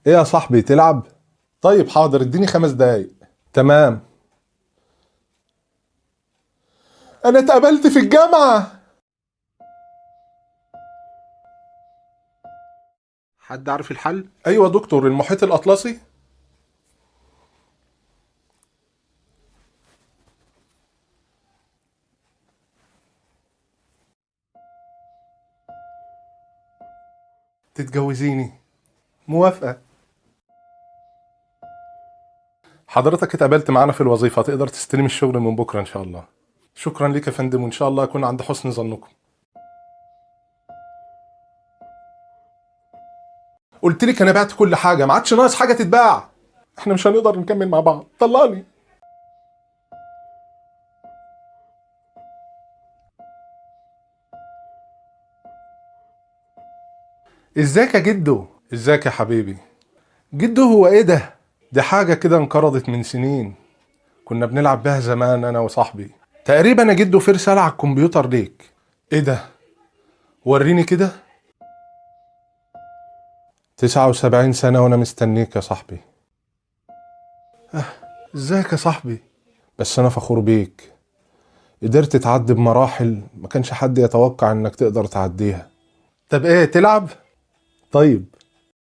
ايه يا صاحبي تلعب؟ طيب حاضر، اديني 5 دقايق. تمام. انا اتقبلت في الجامعة. حد عارف الحل؟ ايوه دكتور، المحيط الاطلسي. تتجوزيني؟ موافقة. حضرتك اتقبلت معانا في الوظيفة، تقدر تستلم الشغل من بكرة ان شاء الله. شكرا لك يا فندم، وان شاء الله اكون عند حسن ظنكم. قلت لك انا بعت كل حاجة، ما عادش ناقص حاجة تتباع. احنا مش هنقدر نكمل مع بعض، طلقني. ازيك يا جدو؟ ازيك يا حبيبي؟ جدو هو ايه ده؟ دي حاجة كده انقرضت من سنين، كنا بنلعب بيها زمان انا وصاحبي. تقريبا يا جدو في رسالة على الكمبيوتر ليك. ايه ده؟ وريني كده. 79 سنة وانا مستنيك يا صاحبي. ازيك يا صاحبي؟ بس انا فخور بيك، قدرت تعدي بمراحل ما كانش حد يتوقع انك تقدر تعديها. طب ايه تلعب؟ طيب